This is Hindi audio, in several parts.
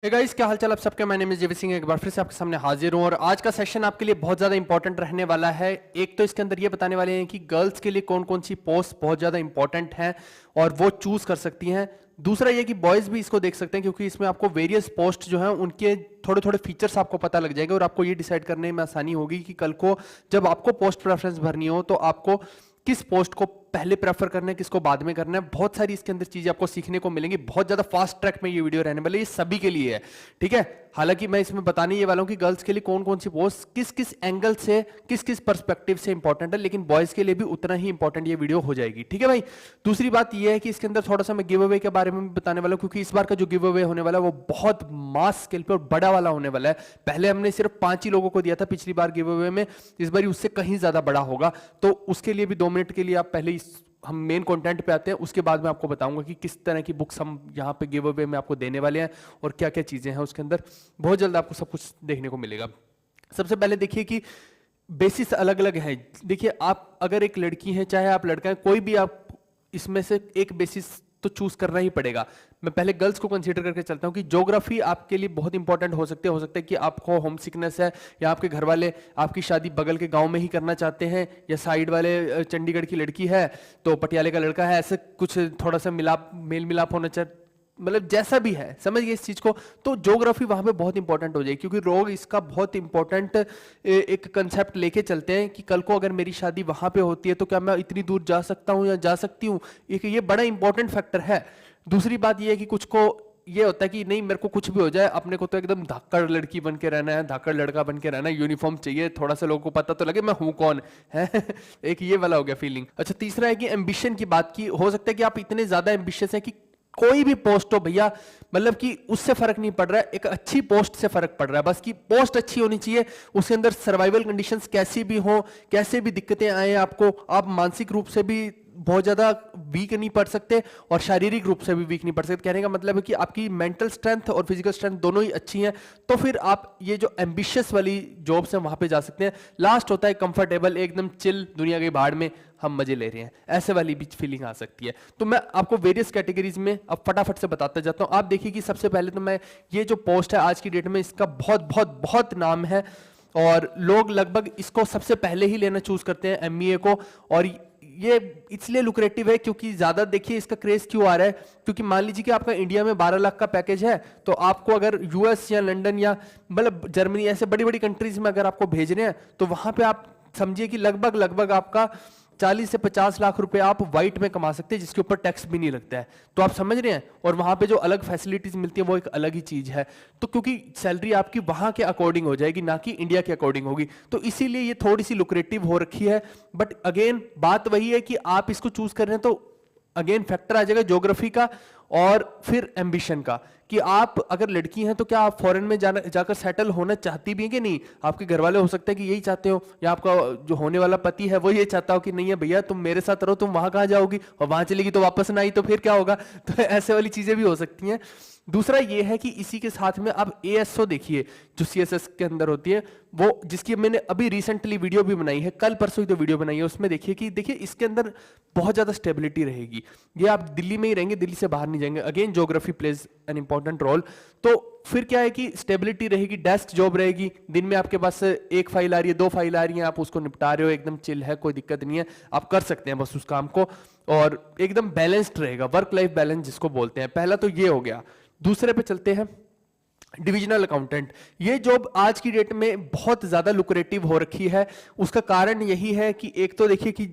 हे गाइस, क्या हाल चाल आप सबके। माय नेम इज जेवी सिंह, एक बार फिर से आपके सामने हाजिर हूं और आज का सेशन आपके लिए बहुत ज्यादा इंपॉर्टेंट रहने वाला है। एक तो इसके अंदर ये बताने वाले हैं कि गर्ल्स के लिए कौन कौन सी पोस्ट बहुत ज्यादा इंपॉर्टेंट हैं और वो चूज कर सकती हैं। दूसरा ये कि बॉयज भी इसको देख सकते हैं क्योंकि इसमें आपको वेरियस पोस्ट जो हैं उनके थोड़े थोड़े फीचर्स आपको पता लग जाएंगे और आपको ये डिसाइड करने में आसानी होगी कि कल को जब आपको पोस्ट प्रेफरेंस भरनी हो तो आपको किस पोस्ट को पहले प्रेफर करना है, किसको बाद में करना है। बहुत सारी इसके अंदर चीजें आपको सीखने को मिलेंगी। बहुत ज्यादा फास्ट ट्रैक में ये वीडियो रहने वाली है, ये सभी के लिए है, ठीक है। हालांकि मैं इसमें बताने ये वाला हूं कि गर्ल्स के लिए कौन कौन सी पोस्ट किस किस एंगल से किस किस पर्सपेक्टिव से इंपॉर्टेंट है, लेकिन बॉयज के लिए भी उतना ही इंपॉर्टेंट ये वीडियो हो जाएगी, ठीक है भाई। दूसरी बात ये है कि इसके अंदर थोड़ा सा मैं गिव अवे के बारे में भी बताने वाला हूं क्योंकि इस बार का जो गिव अवे होने वाला है वो बहुत मास स्केल पे और बड़ा वाला होने वाला है। पहले हमने सिर्फ 5 ही लोगों को दिया था पिछली बार गिव अवे में, इस बार उससे कहीं ज्यादा बड़ा होगा। तो उसके लिए भी 2 मिनट के लिए आप पहले हम मेन कंटेंट पे आते हैं, उसके बाद मैं आपको बताऊंगा कि किस तरह की बुक्स हम यहाँ पे गिव अवे में आपको देने वाले हैं और क्या क्या चीजें हैं उसके अंदर। बहुत जल्द आपको सब कुछ देखने को मिलेगा। सबसे पहले देखिए कि बेसिस अलग अलग है। देखिए, आप अगर एक लड़की हैं चाहे आप लड़का हैं, कोई भी आप इसमें से एक बेसिस तो चूज करना ही पड़ेगा। मैं पहले गर्ल्स को कंसीडर करके चलता हूं कि ज्योग्राफी आपके लिए बहुत इंपॉर्टेंट हो सकता है कि आपको होम सिकनेस है या आपके घर वाले आपकी शादी बगल के गांव में ही करना चाहते हैं या साइड वाले चंडीगढ़ की लड़की है तो पटियाले का लड़का है, ऐसे कुछ थोड़ा सा मेल मिलाप होना चाहिए। मतलब जैसा भी है, समझ गए इस चीज को। तो ज्योग्राफी वहां पे बहुत इंपॉर्टेंट हो जाएगी क्योंकि लोग इसका बहुत इंपॉर्टेंट एक कंसेप्ट लेके चलते हैं कि कल को अगर मेरी शादी वहां पे होती है तो क्या मैं इतनी दूर जा सकता हूं या जा सकती हूं। एक ये बड़ा इंपॉर्टेंट फैक्टर है। दूसरी बात ये है कि कुछ को ये होता है कि नहीं, मेरे को कुछ भी हो जाए, अपने को तो एकदम धाकड़ लड़की बन के रहना है, धाकड़ लड़का बन के रहना है, यूनिफॉर्म चाहिए, थोड़ा सा लोगों को पता तो लगे मैं हूं कौन है। एक ये वाला हो गया फीलिंग। अच्छा, तीसरा है कि एम्बिशन की बात की। हो सकता है कि आप इतने ज्यादा एम्बिशियस है कि कोई भी पोस्ट हो भैया, मतलब कि उससे फर्क नहीं पड़ रहा है, एक अच्छी पोस्ट से फर्क पड़ रहा है, बस कि पोस्ट अच्छी होनी चाहिए। उसके अंदर सर्वाइवल कंडीशंस कैसी भी हो, कैसे भी दिक्कतें आए आपको, आप मानसिक रूप से भी बहुत ज्यादा वीक नहीं पड़ सकते और शारीरिक रूप से भी वीक नहीं पड़ सकते। कहने का मतलब है कि आपकी मेंटल स्ट्रेंथ और फिजिकल स्ट्रेंथ दोनों ही अच्छी हैं, तो फिर आप ये जो एम्बिशियस वाली जॉब्स हैं वहां पे जा सकते हैं। लास्ट होता है कंफर्टेबल, एकदम चिल, दुनिया के बाहर में हम मजे ले रहे हैं, ऐसे वाली भी फीलिंग आ सकती है। तो मैं आपको वेरियस कैटेगरीज में अब फटाफट से बताता जाता हूं। आप देखिए कि सबसे पहले तो मैं ये जो पोस्ट है आज की डेट में इसका बहुत बहुत बहुत नाम है और लोग लगभग इसको सबसे पहले ही लेना चूज करते हैं, एमबीए को। और ये इसलिए लुक्रेटिव है क्योंकि ज्यादा देखिए इसका क्रेज क्यों आ रहा है, क्योंकि मान लीजिए कि आपका इंडिया में 12 लाख का पैकेज है तो आपको अगर यूएस या लंदन या मतलब जर्मनी ऐसे बड़ी बड़ी कंट्रीज में अगर आपको भेज रहे हैं तो वहां पे आप समझिए कि लगभग लगभग आपका 40 से 50 लाख रुपए आप व्हाइट में कमा सकते हैं जिसके ऊपर टैक्स भी नहीं लगता है। तो आप समझ रहे हैं, और वहां पे जो अलग फैसिलिटीज मिलती है वो एक अलग ही चीज है। तो क्योंकि सैलरी आपकी वहां के अकॉर्डिंग हो जाएगी, ना कि इंडिया के अकॉर्डिंग होगी, तो इसीलिए ये थोड़ी सी लुक्रेटिव हो रखी है। बट अगेन बात वही है कि आप इसको चूज कर रहे हैं तो अगेन फैक्टर आ जाएगा ज्योग्राफी का और फिर एम्बिशन का, कि आप अगर लड़की हैं तो क्या आप फॉरेन में जाकर सेटल होना चाहती भी हैं कि नहीं। आपके घर वाले हो सकता है कि यही चाहते हो, या आपका जो होने वाला पति है वो ये चाहता हो कि नहीं है भैया तुम मेरे साथ रहो, तुम वहां कहाँ जाओगी, और वहां चलेगी तो वापस ना आई तो फिर क्या होगा। तो ऐसे वाली चीजें भी हो सकती हैं। दूसरा ये है कि इसी के साथ में आप एएसओ देखिए जो सीएसएस के अंदर होती है, वो जिसकी मैंने अभी रिसेंटली वीडियो भी बनाई है, कल परसों ही तो वीडियो बनाई है, उसमें देखिए कि देखिए इसके अंदर बहुत ज्यादा स्टेबिलिटी रहेगी। ये आप दिल्ली में ही रहेंगे, दिल्ली से बाहर नहीं जाएंगे। Again geography plays an important role. तो फिर क्या है कि स्टेबिलिटी रहेगी, डेस्क जॉब रहेगी, दिन में आपके पास 1 फाइल आ रही है, 2 फाइल आ रही है, आप उसको निपटा रहे हो, एकदम चिल है, कोई दिक्कत नहीं है, आप कर सकते हैं बस उस काम को, और एकदम बैलेंस्ड रहेगा, वर्क लाइफ बैलेंस जिसको बोलते हैं। पहला तो ये हो गया। दूसरे पे चलते हैं, डिविजनल अकाउंटेंट। ये जॉब आज की डेट में बहुत ज्यादा लुक्रेटिव हो रखी है। उसका कारण यही है कि एक तो देखिए कि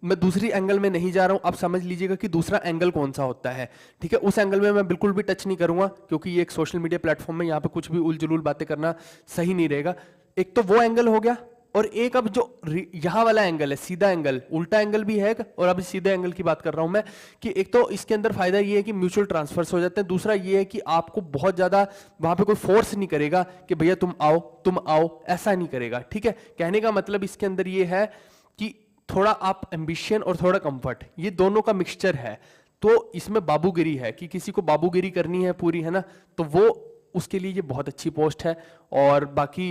मैं दूसरी एंगल में नहीं जा रहा हूं, आप समझ लीजिएगा कि दूसरा एंगल कौन सा होता है, ठीक है। उस एंगल में मैं बिल्कुल भी टच नहीं करूंगा क्योंकि ये एक सोशल मीडिया प्लेटफॉर्म है, यहां पे कुछ भी उलझुल बातें करना सही नहीं रहेगा। एक तो वो एंगल हो गया, और एक अब जो यहां वाला एंगल है, सीधा एंगल, उल्टा एंगल भी है, और अब सीधे एंगल की बात कर रहा हूं मैं, कि एक तो इसके अंदर फायदा ये है कि म्यूचुअल ट्रांसफर्स हो जाते हैं। दूसरा ये है कि आपको बहुत ज्यादा वहां पे कोई फोर्स नहीं करेगा कि भैया तुम आओ, ऐसा नहीं करेगा, ठीक है। कहने का मतलब इसके अंदर ये है कि थोड़ा आप एम्बिशन और थोड़ा कंफर्ट, ये दोनों का मिक्सचर है। तो इसमें बाबूगिरी है कि किसी को बाबूगिरी करनी है पूरी, है ना, तो वो उसके लिए ये बहुत अच्छी पोस्ट है। और बाकी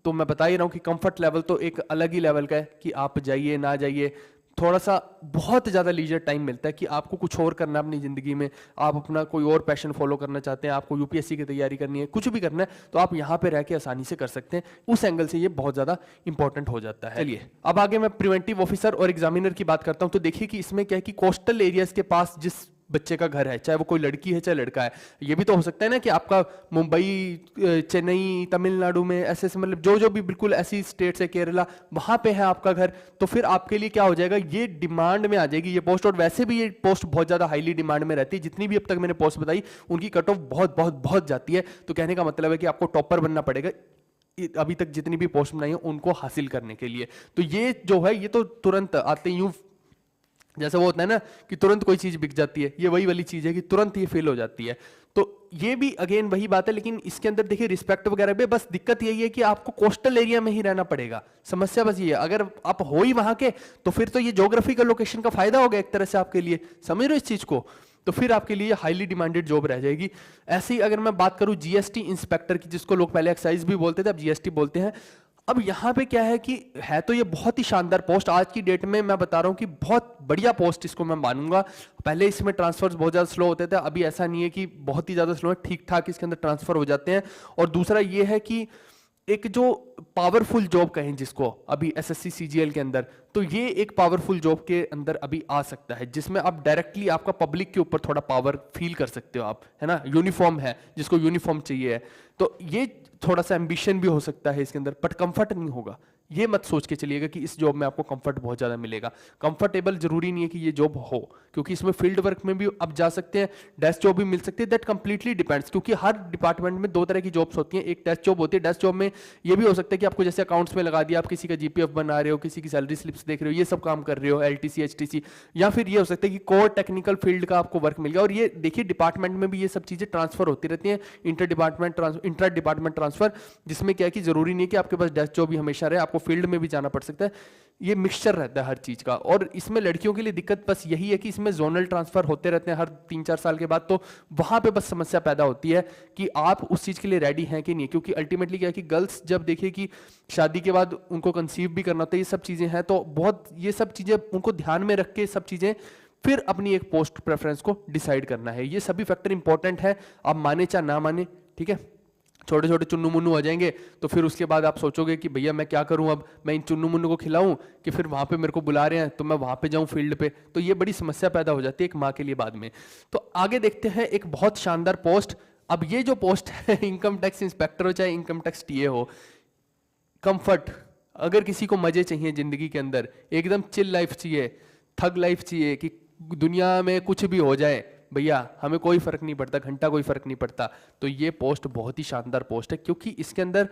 तो मैं बता ही रहा हूं कि कंफर्ट लेवल तो एक अलग ही लेवल का है कि आप जाइए ना जाइए, थोड़ा सा बहुत ज़्यादा लीजर टाइम मिलता है कि आपको कुछ और करना है अपनी ज़िंदगी में, आप अपना कोई और पैशन फॉलो करना चाहते हैं, आपको यूपीएससी की तैयारी करनी है, कुछ भी करना है, तो आप यहाँ पे रह के आसानी से कर सकते हैं। उस एंगल से ये बहुत ज़्यादा इंपॉर्टेंट हो जाता है। चलिए अब आगे मैं प्रिवेंटिव ऑफिसर और एग्जामिनर की बात करता हूँ। तो देखिए कि इसमें क्या है कि कोस्टल एरियाज के पास जिस बच्चे का घर है, चाहे वो कोई लड़की है चाहे लड़का है, ये भी तो हो सकता है ना कि आपका मुंबई, चेन्नई, तमिलनाडु में ऐसे ऐसे मतलब जो जो भी बिल्कुल ऐसी स्टेट्स है, केरला, वहां पे है आपका घर, तो फिर आपके लिए क्या हो जाएगा, ये डिमांड में आ जाएगी ये पोस्ट। और वैसे भी ये पोस्ट बहुत ज्यादा हाईली डिमांड में रहती है। जितनी भी अब तक मैंने पोस्ट बताई उनकी कट ऑफ बहुत बहुत बहुत जाती है। तो कहने का मतलब है कि आपको टॉपर बनना पड़ेगा अभी तक जितनी भी पोस्ट बनाई है उनको हासिल करने के लिए। तो ये जो है ये तो तुरंत आते यूं, जैसे वो होता है ना कि तुरंत कोई चीज बिक जाती है, ये वही वाली चीज है कि तुरंत ये फेल हो जाती है। तो ये भी अगेन वही बात है, लेकिन इसके अंदर देखिए रिस्पेक्ट वगैरह भी, बस दिक्कत यही है कि आपको कोस्टल एरिया में ही रहना पड़ेगा। समस्या बस ये है, अगर आप हो ही वहां के तो फिर तो ये ज्योग्राफिकल लोकेशन का फायदा हो गया एक तरह से आपके लिए, समझ रहे हो इस चीज को। तो फिर आपके लिए हाईली डिमांडेड जॉब रह जाएगी। ऐसे ही अगर मैं बात करूं जीएसटी इंस्पेक्टर की, जिसको लोग पहले एक्साइज भी बोलते थे, अब जीएसटी बोलते हैं। अब यहाँ पे क्या है कि है तो ये बहुत ही शानदार पोस्ट, आज की डेट में मैं बता रहा हूँ कि बहुत बढ़िया पोस्ट इसको मैं मानूंगा। पहले इसमें ट्रांसफर्स बहुत ज़्यादा स्लो होते थे, अभी ऐसा नहीं है कि बहुत ही ज़्यादा स्लो है, ठीक ठाक इसके अंदर ट्रांसफर हो जाते हैं। और दूसरा ये है कि एक जो पावरफुल जॉब कहें जिसको अभी एसएससी सीजीएल के अंदर, तो ये एक पावरफुल जॉब के अंदर अभी आ सकता है, जिसमें आप डायरेक्टली आपका पब्लिक के ऊपर थोड़ा पावर फील कर सकते हो आप, है ना। यूनिफॉर्म है, जिसको यूनिफॉर्म चाहिए है, तो ये थोड़ा सा एम्बिशन भी हो सकता है इसके अंदर, बट कंफर्ट नहीं होगा। ये मत सोच के चलिएगा कि इस जॉब में आपको कंफर्ट बहुत ज़्यादा मिलेगा। कंफर्टेबल जरूरी नहीं है कि ये जॉब हो, क्योंकि इसमें फील्ड वर्क में भी आप जा सकते हैं, डेस्क जॉब भी मिल सकती है, दैट कंप्लीटली डिपेंड्स। क्योंकि हर डिपार्टमेंट में दो तरह की जॉब्स होती हैं, एक डेस्क जॉब होती है, डेस्क जॉब में ये भी हो सकता है कि आपको जैसे अकाउंट्स में लगा दिया, आप किसी का जीपीएफ बना रहे हो, किसी की सैलरी स्लिप्स देख रहे हो, ये सब काम कर रहे हो, एलटीसी एचटीसी, या फिर ये हो सकता है कि कोर टेक्निकल फील्ड का आपको वर्क मिल गया। और ये देखिए डिपार्टमेंट में भी ये सब चीज़ें ट्रांसफर होती रहती हैं, इंटर डिपार्टमेंट ट्रांसफर, जिसमें क्या है कि जरूरी नहीं है कि आपके पास डेस्क जॉब ही हमेशा रहे, आपको फील्ड में भी जाना पड़ सकता है। ये मिक्सचर रहता है हर चीज का। और इसमें लड़कियों के लिए दिक्कत बस यही है कि इसमें जोनल ट्रांसफर होते रहते हैं हर 3-4 साल के बाद, तो वहां पे बस समस्या पैदा होती है कि आप उस चीज के लिए रेडी हैं कि नहीं। क्योंकि अल्टीमेटली क्या है कि गर्ल्स जब देखिए कि शादी के बाद उनको कंसीव भी करना होता है, ये सब चीजें हैं, तो बहुत ये सब चीजें उनको ध्यान में रख के सब चीजें फिर अपनी एक पोस्ट प्रेफरेंस को डिसाइड करना है। ये सभी फैक्टर इंपॉर्टेंट है, आप माने चाहे ना माने, ठीक है। छोटे छोटे चुन्नू मुन्नू आ जाएंगे तो फिर उसके बाद आप सोचोगे कि भैया मैं क्या करूं, अब मैं इन चुन्नू मुन्नू को खिलाऊं कि फिर वहां पे मेरे को बुला रहे हैं तो मैं वहां पे जाऊं फील्ड पे। तो ये बड़ी समस्या पैदा हो जाती है एक माँ के लिए बाद में। तो आगे देखते हैं एक बहुत शानदार पोस्ट। अब ये जो पोस्ट है इनकम टैक्स इंस्पेक्टर हो चाहे इनकम टैक्स टीए हो, कंफर्ट, अगर किसी को मजे चाहिए जिंदगी के अंदर, एकदम चिल लाइफ चाहिए, थग लाइफ चाहिए कि दुनिया में कुछ भी हो जाए भैया हमें कोई फर्क नहीं पड़ता, घंटा कोई फर्क नहीं पड़ता, तो ये पोस्ट बहुत ही शानदार पोस्ट है। क्योंकि इसके अंदर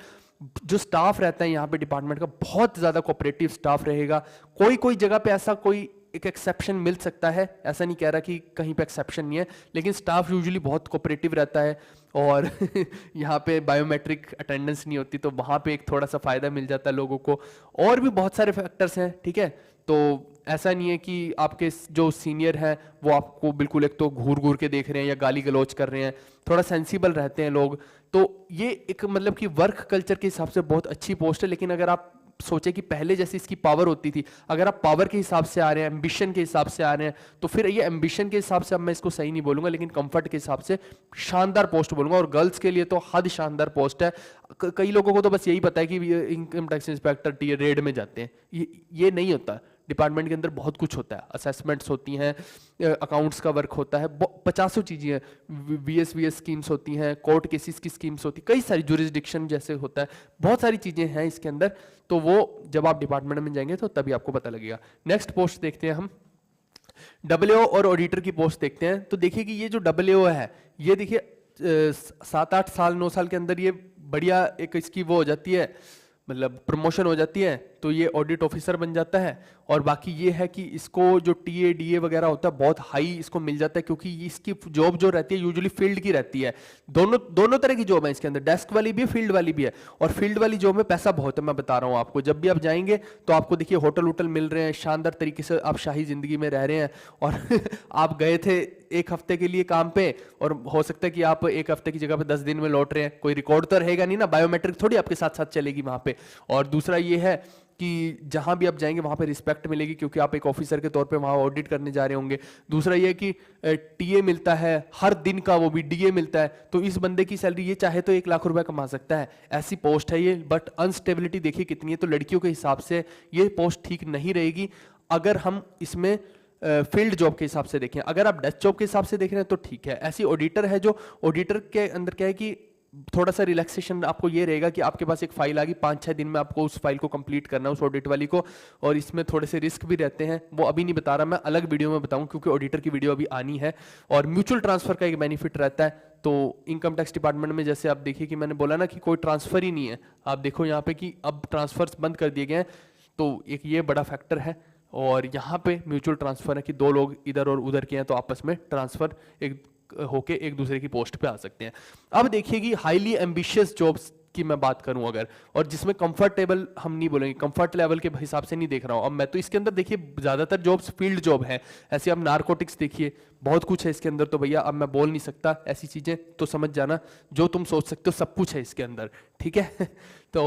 जो स्टाफ रहता है यहाँ पे डिपार्टमेंट का, बहुत ज्यादा कोऑपरेटिव स्टाफ रहेगा। कोई कोई जगह पे ऐसा कोई एक एक्सेप्शन मिल सकता है, ऐसा नहीं कह रहा कि कहीं पे एक्सेप्शन नहीं है, लेकिन स्टाफ यूजुअली बहुत कोऑपरेटिव रहता है। और यहाँ पे बायोमेट्रिक अटेंडेंस नहीं होती, तो वहाँ पे एक थोड़ा सा फायदा मिल जाता है लोगों को। और भी बहुत सारे फैक्टर्स हैं, ठीक है। तो ऐसा नहीं है कि आपके जो सीनियर हैं वो आपको बिल्कुल एक तो घूर घूर के देख रहे हैं या गाली गलौज कर रहे हैं, थोड़ा सेंसिबल रहते हैं लोग। तो ये एक मतलब कि वर्क कल्चर के हिसाब से बहुत अच्छी पोस्ट है। लेकिन अगर आप सोचे कि पहले जैसे इसकी पावर होती थी, अगर आप पावर के हिसाब से आ रहे हैं, एम्बिशन के हिसाब से आ रहे हैं, तो फिर ये एम्बिशन के हिसाब से अब मैं इसको सही नहीं बोलूंगा, लेकिन कंफर्ट के हिसाब से शानदार पोस्ट बोलूंगा। और गर्ल्स के लिए तो हद शानदार पोस्ट है। कई लोगों को तो बस यही पता है कि income tax inspector T red में जाते हैं, ये नहीं होता। डिपार्टमेंट के अंदर बहुत कुछ होता है, असेसमेंट्स होती हैं, अकाउंट्स का वर्क होता है, 50 चीज़ें हैं, वीएस स्कीम्स होती हैं, कोर्ट केसेस की स्कीम्स होती है, कई सारी जुरिस्डिक्शन जैसे होता है, बहुत सारी चीज़ें हैं इसके अंदर। तो वो जब आप डिपार्टमेंट में जाएंगे तो तभी आपको पता लगेगा। नेक्स्ट पोस्ट देखते हैं हम, डब्ल्यूओ और ऑडिटर की पोस्ट देखते हैं। तो देखिए कि ये जो डब्ल्यूओ है, ये देखिए 7-8 साल 9 साल के अंदर ये बढ़िया एक इसकी वो हो जाती है, मतलब प्रमोशन हो जाती है, तो ये ऑडिट ऑफिसर बन जाता है। और बाकी ये है कि इसको जो टीए डीए वगैरह होता है बहुत हाई इसको मिल जाता है, क्योंकि इसकी जॉब जो रहती है यूजुअली फील्ड की रहती है। दोनों तरह की जॉब है इसके अंदर, डेस्क वाली भी है, फील्ड वाली भी है। और फील्ड वाली जॉब में पैसा बहुत है, मैं बता रहा हूँ आपको। जब भी आप जाएंगे तो आपको देखिए होटल वोटल मिल रहे हैं, शानदार तरीके से आप शाही जिंदगी में रह रहे हैं। और आप गए थे 1 हफ्ते के लिए काम पे, और हो सकता है कि आप 1 हफ्ते की जगह पे 10 दिन में लौट रहे हैं, कोई रिकॉर्ड तो रहेगा नहीं ना, बायोमेट्रिक थोड़ी आपके साथ साथ चलेगी वहां पे। और दूसरा ये है कि जहां भी आप जाएंगे वहां पे रिस्पेक्ट मिलेगी, क्योंकि आप एक ऑफिसर के तौर पे वहां ऑडिट करने जा रहे होंगे। दूसरा ये कि टीए मिलता है हर दिन का, वो भी डीए मिलता है, तो इस बंदे की सैलरी ये चाहे तो 1 लाख रुपए कमा सकता है, ऐसी पोस्ट है ये। बट अनस्टेबिलिटी देखिए कितनी है, तो लड़कियों के हिसाब से ये पोस्ट ठीक नहीं रहेगी। अगर हम इसमें फील्ड जॉब के हिसाब से देखें, अगर आप डेस्क जॉब के हिसाब से देख रहे हैं तो ठीक है। ऐसी ऑडिटर है जो ऑडिटर के अंदर क्या है कि थोड़ा सा रिलैक्सेशन आपको ये रहेगा कि आपके पास एक फाइल आ गई, 5-6 दिन में आपको उस फाइल को कंप्लीट करना है, उस ऑडिट वाली को। और इसमें थोड़े से रिस्क भी रहते हैं, वो अभी नहीं बता रहा, मैं अलग वीडियो में बताऊं, क्योंकि ऑडिटर की वीडियो अभी आनी है। और म्यूचुअल ट्रांसफर का एक बेनिफिट रहता है। तो इनकम टैक्स डिपार्टमेंट में जैसे आप देखिए कि मैंने बोला ना कि कोई ट्रांसफर ही नहीं है, आप देखो यहाँ पे कि अब ट्रांसफर्स बंद कर दिए गए हैं, तो एक ये बड़ा फैक्टर है। और यहाँ पे म्यूचुअल ट्रांसफर है कि 2 लोग इधर और उधर के हैं तो आपस में ट्रांसफर एक होके एक दूसरे की पोस्ट पे आ सकते हैं। अब देखिए कि हाईली एम्बिशियस जॉब्स की मैं बात करूं अगर, और जिसमें कंफर्टेबल हम नहीं बोलेंगे, कंफर्ट लेवल के हिसाब से नहीं देख रहा हूं अब मैं, तो इसके अंदर देखिए ज्यादातर जॉब्स फील्ड जॉब है। ऐसे अब नारकोटिक्स देखिए, बहुत कुछ है इसके अंदर, तो भैया अब मैं बोल नहीं सकता ऐसी चीजें, तो समझ जाना जो तुम सोच सकते हो सब कुछ है इसके अंदर, ठीक है तो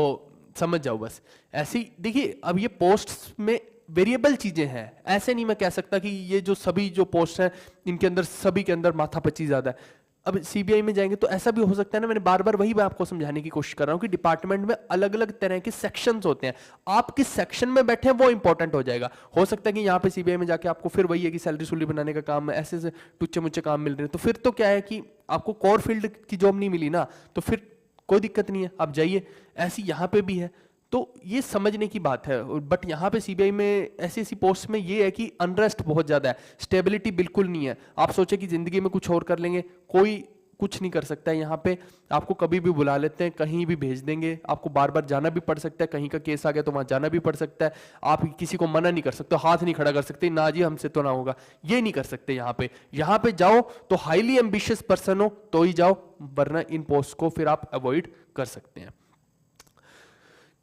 समझ जाओ बस। ऐसी देखिए अब ये पोस्ट्स में वेरिएबल चीजें हैं, ऐसे नहीं मैं कह सकता कि ये जो सभी जो पोस्ट हैं इनके अंदर सभी के अंदर माथापच्ची ज्यादा है। अब सीबीआई में जाएंगे तो ऐसा भी हो सकता है ना, मैंने बार बार वही मैं आपको समझाने की कोशिश कर रहा हूं कि डिपार्टमेंट में अलग अलग तरह के सेक्शंस होते हैं, आप किस सेक्शन में बैठे हैं वो इंपॉर्टेंट हो जाएगा। हो सकता है कि यहाँ पे सीबीआई में जाके आपको फिर वही है कि सैलरी सुलरी बनाने का काम, ऐसे से टुच्चे मुच्चे काम मिल रहे हैं, तो फिर तो क्या है कि आपको कोर फील्ड की जॉब नहीं मिली ना, तो फिर कोई दिक्कत नहीं है, आप जाइए। ऐसी यहाँ पे भी है, तो ये समझने की बात है। बट यहाँ पे सीबीआई में ऐसी ऐसी पोस्ट में ये है कि अनरेस्ट बहुत ज्यादा है, स्टेबिलिटी बिल्कुल नहीं है। आप सोचे कि जिंदगी में कुछ और कर लेंगे, कोई कुछ नहीं कर सकता है यहाँ पे। आपको कभी भी बुला लेते हैं, कहीं भी भेज देंगे, आपको बार बार जाना भी पड़ सकता है, कहीं का केस आ गया तो वहां जाना भी पड़ सकता है। आप किसी को मना नहीं कर सकते, हाथ नहीं खड़ा कर सकते, ना जी हमसे तो ना होगा, ये नहीं कर सकते यहाँ पे। यहाँ पे जाओ तो हाईली एम्बिशियस पर्सन हो तो ही जाओ, वरना इन पोस्ट को फिर आप अवॉइड कर सकते हैं।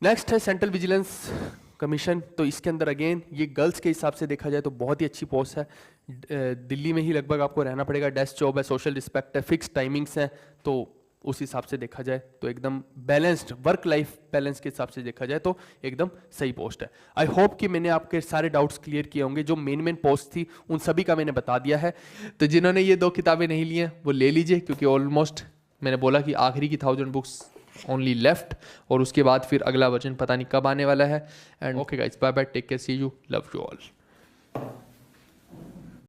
नेक्स्ट है सेंट्रल विजिलेंस कमीशन, तो इसके अंदर अगेन ये गर्ल्स के हिसाब से देखा जाए तो बहुत ही अच्छी पोस्ट है। दिल्ली में ही लगभग आपको रहना पड़ेगा, डेस्क जॉब है, सोशल रिस्पेक्ट है, फिक्स टाइमिंग्स हैं, तो उस हिसाब से देखा जाए तो एकदम बैलेंस्ड वर्क लाइफ बैलेंस के हिसाब से देखा जाए तो एकदम सही पोस्ट है। आई होप कि मैंने आपके सारे डाउट्स क्लियर किए होंगे। जो मेन पोस्ट थी उन सभी का मैंने बता दिया है। तो जिन्होंने ये 2 किताबें नहीं ली हैं वो ले लीजिए, क्योंकि ऑलमोस्ट मैंने बोला कि आखिरी की 1000 बुक्स ओनली लेफ्ट, और उसके बाद फिर अगला वर्जन पता नहीं कब आने वाला है। And okay guys, bye bye, take care, see you, love you all.